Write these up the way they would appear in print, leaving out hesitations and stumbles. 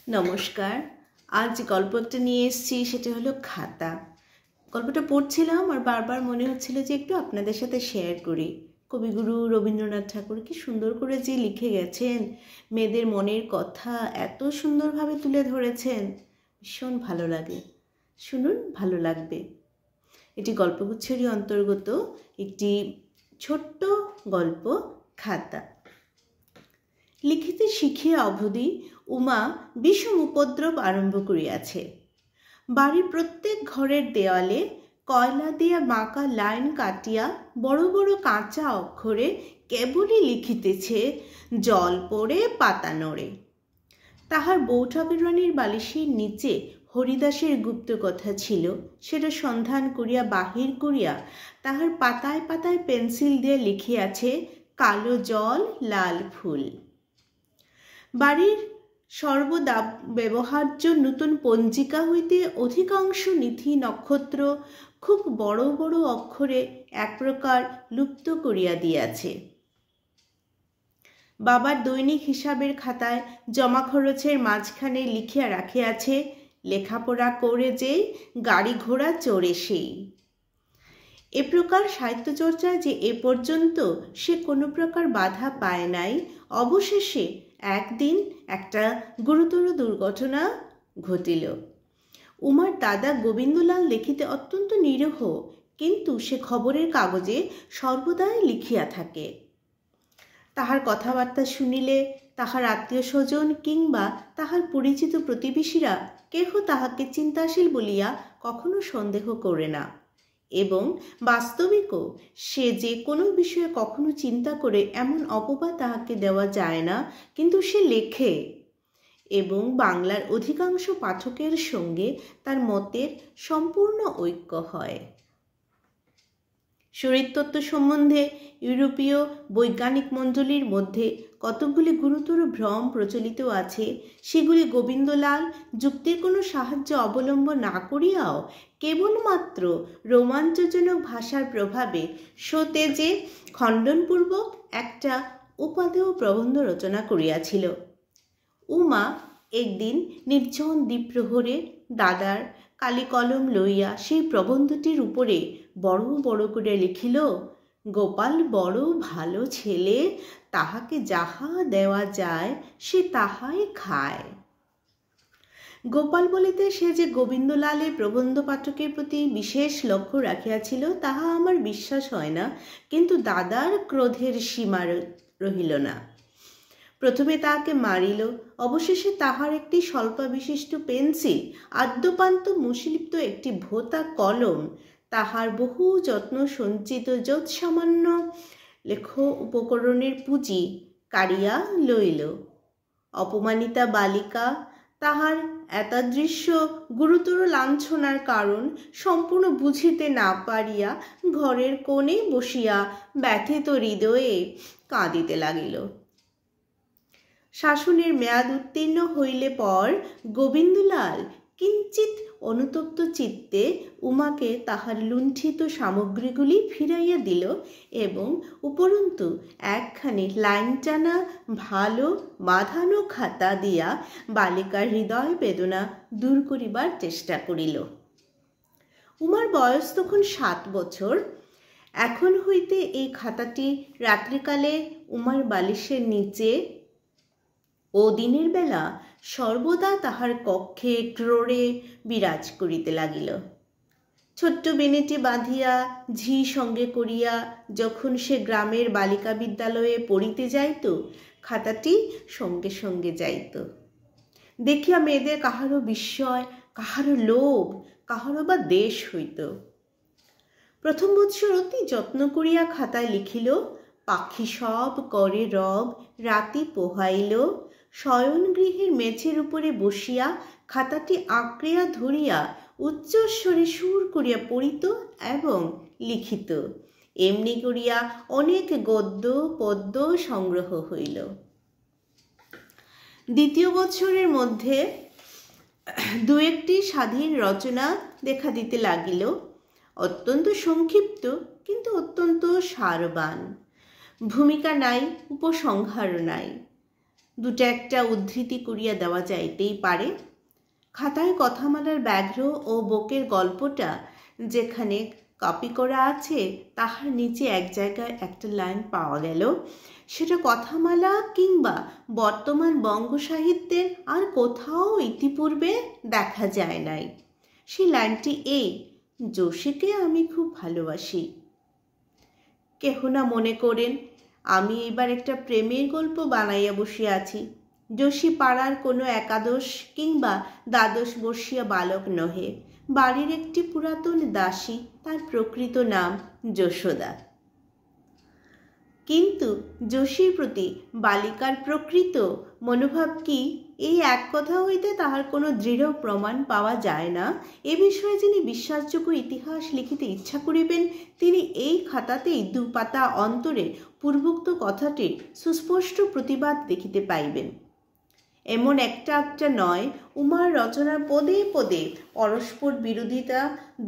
নমস্কার। আজ গল্প একটা নিয়ে এসেছি, সেটা হলো খাতা। গল্পটা পড়ছিলাম আর বারবার মনে হচ্ছিল যে একটু আপনাদের সাথে শেয়ার করি। কবিগুরু রবীন্দ্রনাথ ঠাকুর কি সুন্দর করে যে লিখে গেছেন, মেয়েদের মনের কথা এত সুন্দরভাবে তুলে ধরেছেন, ভীষণ ভালো লাগে। শুনুন, ভালো লাগবে। এটি গল্পগুচ্ছেরই অন্তর্গত একটি ছোট্ট গল্প, খাতা। লিখিতে শিখিয়া অবধি উমা বিষম উপদ্রব আরম্ভ করিয়াছে। বাড়ির প্রত্যেক ঘরের দেওয়ালে কয়লা দিয়া বাঁকা লাইন কাটিয়া বড় বড় কাঁচা অক্ষরে কেবলই লিখিতেছে, জল পড়ে পাতা নড়ে। তাহার বৌঠাকুরানীর বালিশের নিচে হরিদাসের গুপ্ত কথা ছিল, সেটা সন্ধান করিয়া বাহির করিয়া তাহার পাতায় পাতায় পেন্সিল দিয়ে লিখিয়াছে, কালো জল লাল ফুল। বাড়ির সর্বদা ব্যবহার্য নূতন পঞ্জিকা হইতে অধিকাংশ নিধি নক্ষত্র খুব বড় বড় অক্ষরে এক প্রকার লুপ্ত করিয়া দিয়াছে। বাবার দৈনিক হিসাবের খাতায় জমা খরচের মাঝখানে লিখিয়া রাখিয়াছে, লেখাপড়া করে যে গাড়ি ঘোড়া চড়ে সেই। এ প্রকার সাহিত্যচর্চায় যে এ পর্যন্ত সে কোনো প্রকার বাধা পায় নাই, অবশেষে একদিন একটা গুরুতর দুর্ঘটনা ঘটিল। উমার দাদা গোবিন্দলাল দেখিতে অত্যন্ত নিরীহ, কিন্তু সে খবরের কাগজে সর্বদাই লিখিয়া থাকে। তাহার কথাবার্তা শুনিলে তাহার আত্মীয় স্বজন কিংবা তাহার পরিচিত প্রতিবেশীরা কেহ তাহাকে চিন্তাশীল বলিয়া কখনো সন্দেহ করে না, এবং বাস্তবিকও সে যে কোনো বিষয়ে কখনো চিন্তা করে এমন অপবাদ তাহাকে দেওয়া যায় না। কিন্তু সে লেখে, এবং বাংলার অধিকাংশ পাঠকের সঙ্গে তার মতের সম্পূর্ণ ঐক্য হয়। শরীরতত্ত্ব সম্বন্ধে ইউরোপীয় বৈজ্ঞানিক মণ্ডলীর মধ্যে কতকগুলি গুরুতর ভ্রম প্রচলিত আছে, সেগুলি গোবিন্দলাল যুক্তির কোনো সাহায্য অবলম্বন না করিয়াও কেবলমাত্র রোমাঞ্চজনক ভাষার প্রভাবে সতেজে খণ্ডনপূর্বক একটা উপাদেয় প্রবন্ধ রচনা করিয়াছিল। উমা একদিন নির্জন দ্বীপ্রহরে দাদার কালি কলম লইয়া সেই প্রবন্ধটির উপরে বড় বড় করে লিখিল, গোপাল বড় ভালো ছেলে, তাহাকে যাহা দেওয়া যায় সে তাহাই খায়। গোপাল বলিতে সে যে গোবিন্দলালের প্রবন্ধ পাঠকের প্রতি বিশেষ লক্ষ্য রাখিয়াছিল তাহা আমার বিশ্বাস হয় না, কিন্তু দাদার ক্রোধের সীমা রহিল না। প্রথমে তাহাকে মারিল, অবশেষে তাহার একটি স্বল্পা বিশিষ্ট পেন্সিল, আদ্যপান্ত মুশলিপ্ত একটি ভোতা কলম, তাহার বহু যত্ন সঞ্চিত যৎসামান্য লেখ উপকরণের পুঁজি কাড়িয়া লইল। অপমানিতা বালিকা তাহার এতাদৃশ্য গুরুতর লাঞ্ছনার কারণ সম্পূর্ণ বুঝিতে না পারিয়া ঘরের কোণে বসিয়া ব্যথিত হৃদয়ে কাঁদিতে লাগিল। শাসনের মেয়াদ উত্তীর্ণ হইলে পর গোবিন্দলাল কিঞ্চিৎ অনুতপ্ত চিত্তে উমাকে তাহার লুণ্ঠিত সামগ্রীগুলি ফিরাইয়া দিল, এবং উপরন্তু একখানি লাইন টানা ভালো বাঁধানো খাতা দিয়া বালিকার হৃদয় বেদনা দূর করিবার চেষ্টা করিল। উমার বয়স তখন 7 বছর। এখন হইতে এই খাতাটি রাত্রিকালে উমার বালিশের নিচে ও দিনের বেলা সর্বদা তাহার কক্ষে ক্রোড়ে বিরাজ করিতে লাগিল। ছোট্ট বেনেটি বাঁধিয়া ঝি সঙ্গে করিয়া যখন সে গ্রামের বালিকা বিদ্যালয়ে পড়িতে যাইত, খাতাটি সঙ্গে সঙ্গে যাইত। দেখিয়া মেয়েদের কাহারও বিস্ময়, কাহারও লোভ, কাহারও বা দেশ হইত। প্রথম বৎসর অতি যত্ন করিয়া খাতায় লিখিল, পাখি সব করে রব, রাতি পোহাইল। শয়নগৃহের মেঝের উপরে বসিয়া খাতাটি আঁকড়িয়া ধরিয়া উচ্চস্বরে সুর করিয়া পড়িত এবং লিখিত। এমনি করিয়া অনেক গদ্য পদ্য সংগ্রহ হইল। দ্বিতীয় বৎসরের মধ্যে দু একটি স্বাধীন রচনা দেখা দিতে লাগিল, অত্যন্ত সংক্ষিপ্ত কিন্তু অত্যন্ত সারবান। ভূমিকা নাই, উপসংহার নাই। দুটা একটা উদ্ধৃতি করিয়া দেওয়া যাইতেই পারে। খাতায় কথামালার ব্যাঘ্র ও বকের গল্পটা যেখানে কপি করা আছে তাহার নিচে এক জায়গায় একটা লাইন পাওয়া গেল। সেটা কথামালা কিংবা বর্তমান বঙ্গ সাহিত্যের আর কোথাও ইতিপূর্বে দেখা যায় নাই। সেই লাইনটি এই, যোশীকে আমি খুব ভালোবাসি। কেহ না মনে করেন আমি এইবার একটা প্রেমের গল্প বানাইয়া বসিয়া আছি। যোশী পাড়ার কোনো একাদশ কিংবা দ্বাদশ বর্ষীয়া বালক নহে, বাড়ির একটি পুরাতন দাসী, তার প্রকৃত নাম যশোদা। কিন্তু যোশীর প্রতি বালিকার প্রকৃত মনোভাব কি, এই এক কথা হইতে তাহার কোনো দৃঢ় প্রমাণ পাওয়া যায় না। এ বিষয়ে যিনি বিশ্বাসযোগ্য ইতিহাস লিখিতে ইচ্ছা করিবেন, তিনি এই খাতাতেই দুপাতা অন্তরে পূর্বোক্ত কথাটির সুস্পষ্ট প্রতিবাদ দেখিতে পাইবেন। এমন একটা নয়, উমার রচনার পদে পদে পরস্পর বিরোধিতা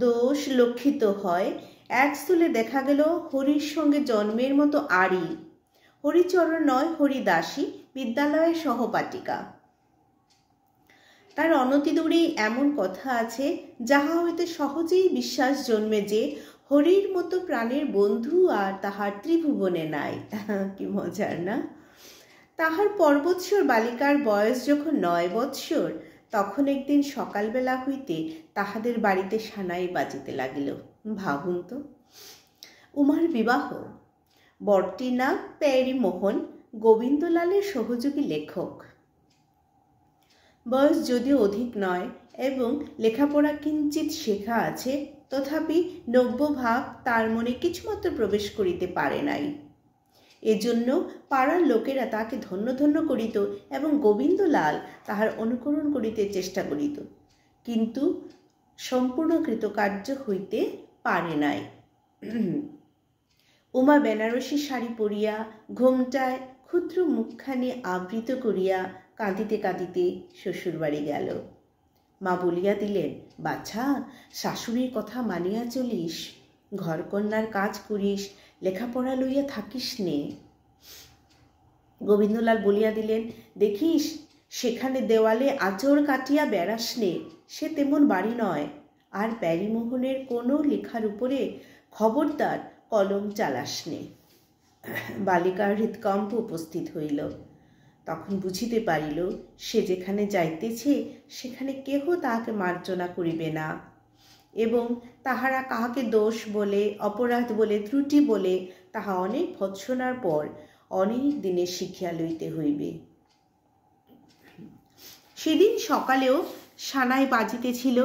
দোষ লক্ষিত হয়। এক স্থলে দেখা গেল হরির সঙ্গে জন্মের মতো আড়ি, হরিচরণ নয় হরিদাসী, বিদ্যালয়ের সহপাঠিকা। তার অনতি দূরেই এমন কথা আছে যাহা হইতে সহজেই বিশ্বাস জন্মে যে হরির মতো প্রাণের বন্ধু আর তাহার ত্রিভুবনে নাই। কি মজার না? তাহার পর্বৎসর বালিকার বয়স যখন 9 বৎসর, তখন একদিন সকালবেলা হইতে তাহাদের বাড়িতে সানাই বাজিতে লাগিল। ভাবুন তো, উমার বিবাহ। বরটির নাম প্যারীমোহন, গোবিন্দলালের সহযোগী লেখক। বয়স যদিও অধিক নয় এবং লেখাপড়া কিঞ্চিত শেখা আছে, তথাপি নব্যভাব তার মনে কিছুমাত্র প্রবেশ করিতে পারে নাই। এজন্য পাড়ার লোকেরা তাকে ধন্য ধন্য করিত এবং গোবিন্দলাল তাহার অনুকরণ করিতে চেষ্টা করিত, কিন্তু সম্পূর্ণ কৃতকার্য হইতে পারে নাই। উমা বেনারসি শাড়ি পরিয়া ঘোমটায় ক্ষুদ্র মুখখানি আবৃত করিয়া কাঁদিতে কাঁদিতে শ্বশুর বাড়ি গেল। মা বলিয়া দিলেন, বাছা, শাশুড়ির কথা মানিয়া চলিস, ঘরকন্যার কাজ করিস, লেখাপড়া লইয়া থাকিস নে। গোবিন্দলাল বলিয়া দিলেন, দেখিস সেখানে দেওয়ালে আঁচড় কাটিয়া বেড়াস নে, সে তেমন বাড়ি নয়। আর প্যারীমোহনের কোনো লেখার উপরে খবরদার কলম চালাস নে। বালিকার হৃৎকম্প উপস্থিত হইল। তখন বুঝিতে পারিল সে যেখানে যাইতেছে সেখানে কেহ তাহাকে মার্জনা করিবে না, এবং তাহারা কাহাকে দোষ বলে, অপরাধ বলে, ত্রুটি বলে তাহা অনেক ভৎসনার পর অনেক দিনে শিখিয়া লইতে হইবে। সেদিন সকালেও সানাই বাজিতেছিল,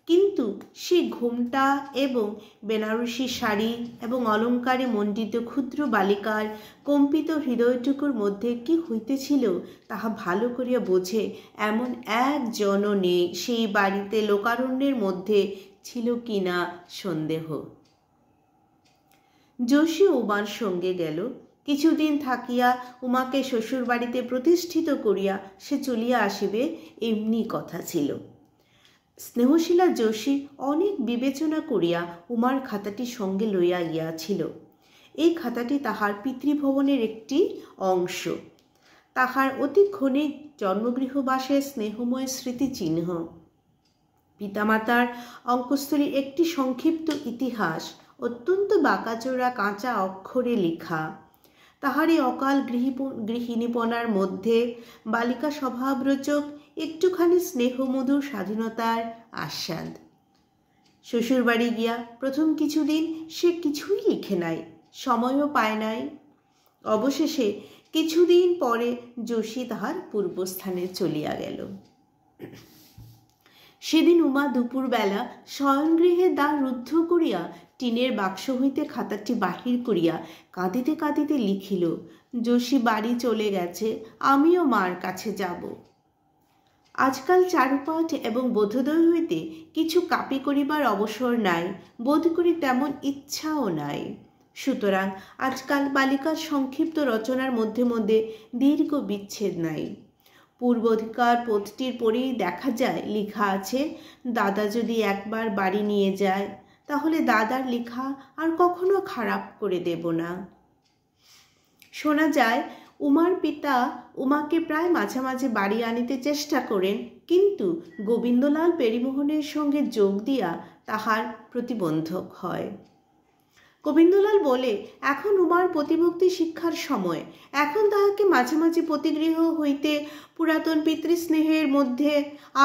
কিন্তু সে ঘোমটা এবং বেনারসি শাড়ি এবং অলঙ্কারে মণ্ডিত ক্ষুদ্র বালিকার কম্পিত হৃদয়টুকুর মধ্যে কি হইতেছিল তাহা ভালো করিয়া বোঝে এমন একজনও নেই। সেই বাড়িতে লোকারণ্যের মধ্যে ছিল কিনা সন্দেহ। যোশী উমার সঙ্গে গেল। কিছুদিন থাকিয়া উমাকে শ্বশুর বাড়িতে প্রতিষ্ঠিত করিয়া সে চলিয়া আসিবে, এমনি কথা ছিল। স্নেহশীলা যোশী অনেক বিবেচনা করিয়া উমার খাতাটি সঙ্গে লইয়া গিয়াছিল। এই খাতাটি তাহার পিতৃভবনের একটি অংশ, তাহার অতি ক্ষণিক জন্মগৃহবাসের স্নেহময় স্মৃতিচিহ্ন। পিতামাতার অঙ্কস্থলীর একটি সংক্ষিপ্ত ইতিহাস অত্যন্ত বাঁকাচোরা কাঁচা অক্ষরে লেখা। তাহারই অকাল গৃহিণীপনার মধ্যে বালিকা স্বভাবরোচক একটুখানি স্নেহমধুর স্বাধীনতার আস্বাদ। শ্বশুর বাড়ি গিয়া প্রথম কিছুদিন সে কিছুই লিখে নাই, সময়ও পায় নাই। অবশেষে কিছুদিন পরে যোশী তাহার পূর্বস্থানে চলিয়া গেল। সেদিন উমা দুপুরবেলা শয়নগৃহের দ্বার রুদ্ধ করিয়া টিনের বাক্স হইতে খাতাটি বাহির করিয়া কাঁদিতে কাঁদিতে লিখিল, যোশী বাড়ি চলে গেছে, আমিও মার কাছে যাব। আজকাল চারুপাঠ এবং বোধোদয় হইতে কিছু কাপি করিবার অবসর নাই, বোধ করি তেমন ইচ্ছাও নাই। সুতরাং আজকাল বালিকার সংক্ষিপ্ত রচনার মধ্যে মধ্যে দীর্ঘ বিচ্ছেদ নাই। পূর্বাধিকার পথটির পরেই দেখা যায় লেখা আছে, দাদা যদি একবার বাড়ি নিয়ে যায় তাহলে দাদার লেখা আর কখনো খারাপ করে দেব না। শোনা যায় উমার পিতা উমাকে প্রায় মাঝে মাঝে বাড়ি আনিতে চেষ্টা করেন, কিন্তু গোবিন্দলাল পেরিমোহনের সঙ্গে যোগ দিয়া তাহার প্রতিবন্ধক হয়। গোবিন্দলাল বলে, এখন উমার প্রতিভক্তি শিক্ষার সময়, এখন তাহাকে মাঝে মাঝে প্রতিগৃহ হইতে পুরাতন পিতৃস্নেহের মধ্যে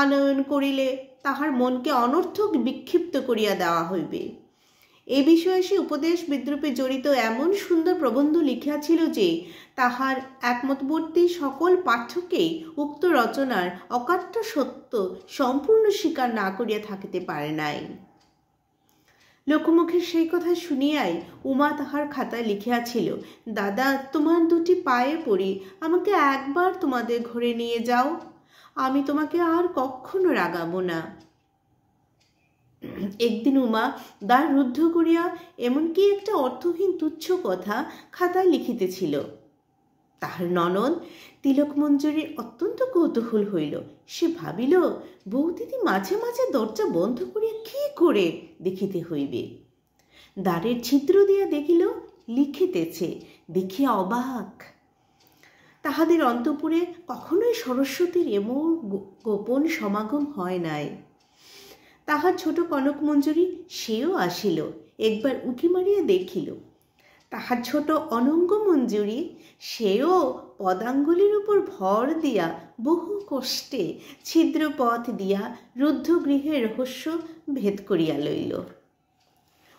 আনয়ন করিলে তাহার মনকে অনর্থক বিক্ষিপ্ত করিয়া দেওয়া হইবে। এ বিষয়ে সে উপদেশ বিদ্রূপে জড়িত এমন সুন্দর প্রবন্ধ লিখিয়াছিল যে তাহার একমতবর্তী সকল পাঠকেই উক্ত রচনার অকাট্য সত্য সম্পূর্ণ স্বীকার না করিয়া থাকিতে পারে নাই। লোকমুখে সেই কথা শুনিয়াই উমা তাহার খাতায় লিখিয়াছিল, দাদা, তোমার দুটি পায়ে পড়ি, আমাকে একবার তোমাদের ঘরে নিয়ে যাও, আমি তোমাকে আর কখনো রাগাবো না। একদিন উমা দ্বার রুদ্ধ করিয়া এমনকি একটা অর্থহীন তুচ্ছ কথা খাতায় লিখিতেছিল। তাহার ননদ তিলকমঞ্জুরির অত্যন্ত কৌতূহল হইল। সে ভাবিল, বৌদিদি মাঝে মাঝে দরজা বন্ধ করিয়া কি করে দেখিতে হইবে। দ্বারের ছিদ্র দিয়া দেখিল লিখিতেছে, দেখিয়া অবাক। তাহাদের অন্তঃপুরে কখনোই সরস্বতীর এমন গোপন সমাগম হয় নাই। তাহার ছোট কনক মঞ্জুরি সেও আসিল, একবার উকি মারিয়া দেখিল। তাহার ছোট অনঙ্গ মঞ্জুরি সেও পদাঙ্গুলির উপর ভর দিয়া বহু কষ্টে ছিদ্রপথ দিয়া রুদ্ধ গৃহের রহস্য ভেদ করিয়া লইল।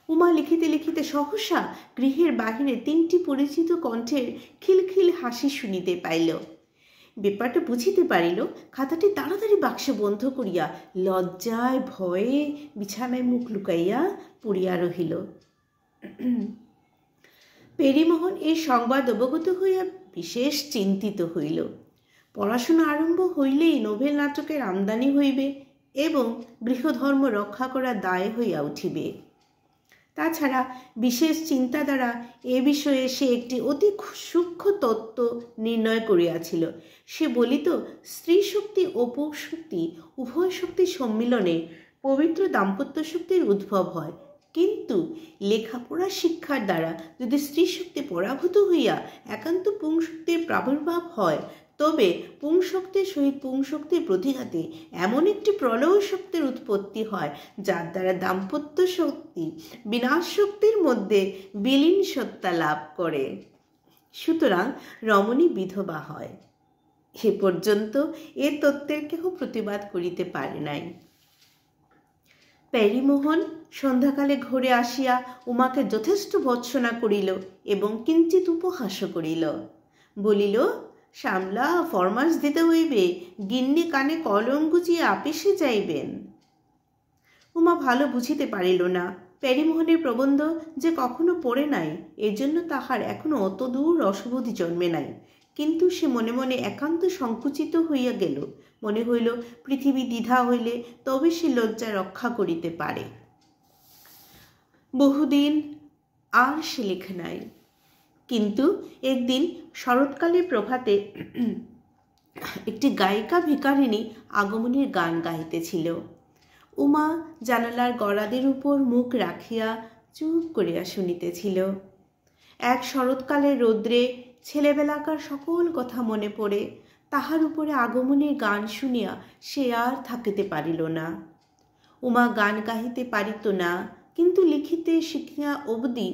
উমা লিখিতে লিখিতে সহসা গৃহের বাহিরে তিনটি পরিচিত কণ্ঠের খিলখিল হাসি শুনিতে পাইল। ব্যাপারটা বুঝিতে পারিল। খাতাটি তাড়াতাড়ি বাক্সে বন্ধ করিয়া লজ্জায় ভয়ে বিছানায় মুখ লুকাইয়া পড়িয়া রহিল। পেরিমোহন এই সংবাদ অবগত হইয়া বিশেষ চিন্তিত হইল। পড়াশোনা আরম্ভ হইলেই নোভেল নাটকের আমদানি হইবে এবং গৃহধর্ম রক্ষা করা দায় হইয়া উঠিবে। তাছাড়া বিশেষ চিন্তা দ্বারা এ বিষয়ে সে একটি অতি সূক্ষ্ম তত্ত্ব নির্ণয় করিয়াছিল। সে বলিত, স্ত্রী শক্তি ও পুরুষ শক্তি উভয় শক্তির সম্মিলনে পবিত্র দাম্পত্য শক্তির উদ্ভব হয়, কিন্তু লেখাপড়া শিক্ষার দ্বারা যদি স্ত্রী শক্তি পরাভূত হইয়া একান্ত পুংশক্তির প্রাদুর্ভাব হয়, তবে পুংশক্তির সহিত পুংশক্তির প্রতিঘাতে এমন একটি প্রলয় শক্তির উৎপত্তি হয়, যার দ্বারা দাম্পত্য শক্তি বিনাশ শক্তির মধ্যে বিলীন সত্তা লাভ করে। সুতরাং রমণী বিধবা হয়। এ পর্যন্ত এ তত্ত্বের কেহ প্রতিবাদ করিতে পারে নাই। প্যারিমোহন সন্ধ্যাকালে ঘরে আসিয়া উমাকে যথেষ্ট ভৎসনা করিল এবং কিঞ্চিত উপহাসও করিল। বলিল, সামলা, ফরমাস দিতে হইবে, গিন্নি কানে কলম গুজিয়ে আপিসে যাইবেন। উমা ভালো বুঝিতে পারিল না প্যারিমোহনের প্রবন্ধ যে কখনো পড়ে নাই, এজন্য তাহার এখনো অত দূর রসবোধ জন্মে নাই। কিন্তু সে মনে মনে একান্ত সংকুচিত হইয়া গেল। মনে হইল, পৃথিবী দ্বিধা হইলে তবে সে লজ্জা রক্ষা করিতে পারে। বহুদিন আর সে লেখে নাই। কিন্তু একদিন শরৎকালের প্রভাতে একটি গায়িকা ভিকারিণী আগমনীর গান গাইতেছিল। উমা জানালার গরাদের উপর মুখ রাখিয়া চুপ করিয়া শুনিতেছিল। এক শরৎকালের রৌদ্রে ছেলেবেলাকার সকল কথা মনে পড়ে তাহার উপরে আগমনীর গান শুনিয়া সে আর থাকিতে পারিল না। উমা গান গাহিতে পারিত না, কিন্তু লিখিতে শিখিয়া অবধি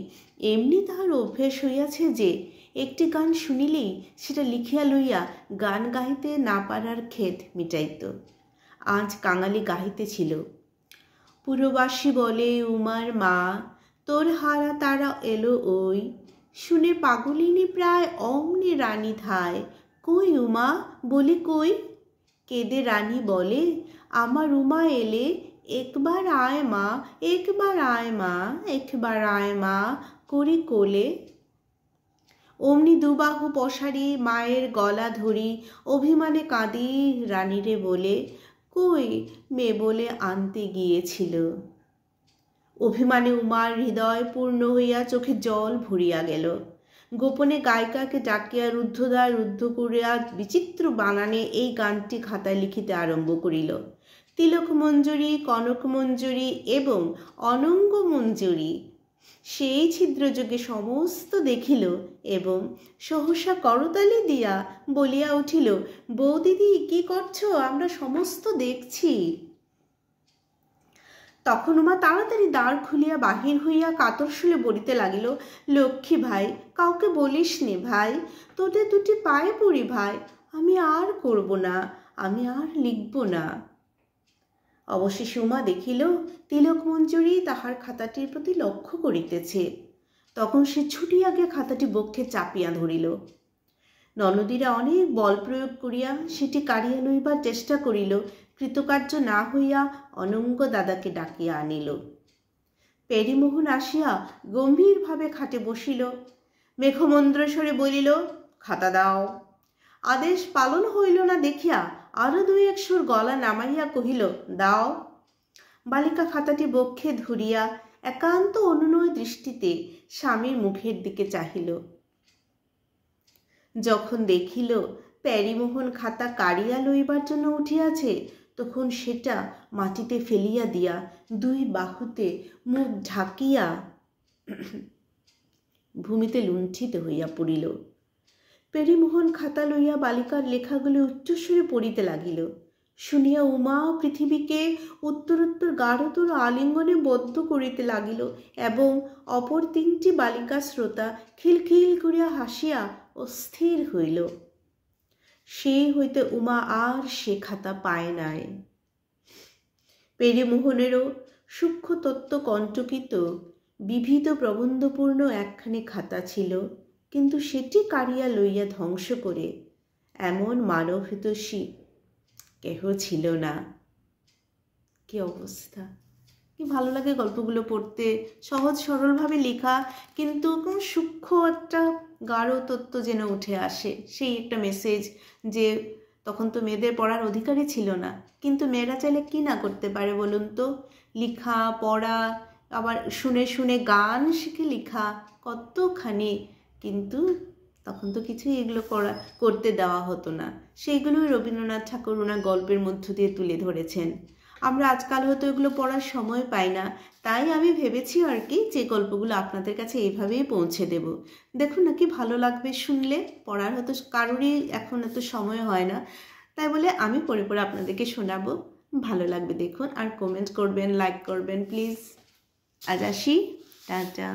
এমনি তাহার অভ্যেস হইয়াছে যে একটি গান শুনিলেই সেটা লিখিয়া লইয়া গান গাহিতে না পারার খেদ মিটাইত। আজ কাঙালি গাহিতেছিল, পুরবাসী বলে উমার মা, তোর হারা তারা এলো ওই, শুনে পাগলিনী প্রায় অমনি রানী ধায়, কই উমা বলে কই? কেঁদে রানী বলে, আমার উমা এলে, একবার আয় মা, একবার আয় মা, একবার আয় মা করি কোলে। অমনি দুবাহু পসারি মায়ের গলা ধরি অভিমানে কাঁদি রানীরে বলে, কই মেয়ে বলে আনতে গিয়েছিল। অভিমানে উমার হৃদয় পূর্ণ হইয়া চোখে জল ভরিয়া গেল। গোপনে গায়িকাকে ডাকিয়া রুদ্ধদ্বার রুদ্ধ করিয়া বিচিত্র বানানে এই গানটি খাতায় লিখিতে আরম্ভ করিল। তিলক মঞ্জুরি, কনক মঞ্জুরি এবং অনঙ্গ মঞ্জুরি সেই ছিদ্রযোগে সমস্ত দেখিল এবং সহসা করতালি দিয়া বলিয়া উঠিল, বৌদিদি কি করছো? আমরা সমস্ত দেখছি। তখন উমা তাড়াতাড়ি দ্বার খুলিয়া বাহির হইয়া কাতর সুরে বলিতে লাগিল, লক্ষ্মী ভাই, কাউকে বলিস নে ভাই, তোদের দুটি পায়ে পড়ি ভাই, আমি আর করব না, আমি আর লিখব না। অবশেষে উমা দেখিল তিলক মঞ্জুরি তাহার খাতাটির প্রতি লক্ষ্য করিতেছে। তখন সে ছুটিয়া গিয়া খাতাটি বক্ষে চাপিয়া ধরিল। ননদীরা অনেক বল প্রয়োগ করিয়া সেটি কাড়িয়া লইবার চেষ্টা করিল, কৃতকার্য না হইয়া অনঙ্গ দাদাকে ডাকিয়া আনিল। প্যারীমোহন আসিয়া গম্ভীরভাবে খাটে বসিল, মেঘমন্দ্রস্বরে বলিল, খাতা দাও। আদেশ পালন হইল না দেখিয়া আরো দুই এক সুর গলা নামাইয়া কহিল, দাও। বালিকা খাতাটি বক্ষে ধরিয়া একান্ত অনুনয় দৃষ্টিতে স্বামীর মুখের দিকে চাহিল। যখন দেখিল প্যারীমোহন খাতা কাড়িয়া লইবার জন্য উঠিয়াছে, তখন সেটা মাটিতে ফেলিয়া দিয়া দুই বাহুতে মুখ ঢাকিয়া ভূমিতে লুণ্ঠিত হইয়া পড়িল। প্যারীমোহন খাতা লইয়া বালিকার লেখাগুলি উচ্চস্বরে পড়িতে লাগিল। শুনিয়া উমা পৃথিবীকে উত্তরোত্তর গাঢ়তর আলিঙ্গনে বদ্ধ করিতে লাগিল এবং অপর তিনটি বালিকা শ্রোতা খিলখিল করিয়া হাসিয়া অস্থির হইল। সেই হইতে উমা আর সে খাতা পায় নাই। প্যারীমোহনেরও সূক্ষ্ম তত্ত্ব কণ্টকিত বিবিধ প্রবন্ধপূর্ণ একখানি খাতা ছিল, কিন্তু সেটি কাড়িয়া লইয়া ধ্বংস করে এমন মানবহিতৈষী কেহ ছিল না। কি অবস্থা! কি ভালো লাগে গল্পগুলো পড়তে, সহজ সরলভাবে লেখা, কিন্তু কোন সূক্ষ্ম একটা গাঢ় তত্ত্ব যেন উঠে আসে। সেই একটা মেসেজ যে তখন তো মেয়েদের পড়ার অধিকারই ছিল না, কিন্তু মেয়েরা চাইলে কি না করতে পারে বলুন তো? লেখা, পড়া, আবার শুনে শুনে গান শিখে লেখা, কতখানি। কিন্তু তখন তো কিছুই এগুলো করতে দেওয়া হতো না। সেইগুলোই রবীন্দ্রনাথ ঠাকুর ওনার গল্পের মধ্য দিয়ে তুলে ধরেছেন। আমরা আজকাল হয়তো এগুলো পড়ার সময় পাই না, তাই আমি ভেবেছি আর কি যে গল্পগুলো আপনাদের কাছে এইভাবেই পৌঁছে দেব। দেখুন না কি ভালো লাগবে শুনলে। পড়ার হয়তো কারোরই এখন এত সময় হয় না, তাই বলে আমি পড়ে পড়ে আপনাদেরকে শোনাবো। ভালো লাগবে দেখুন, আর কমেন্ট করবেন, লাইক করবেন প্লিজ। আজ আসি, টাটা।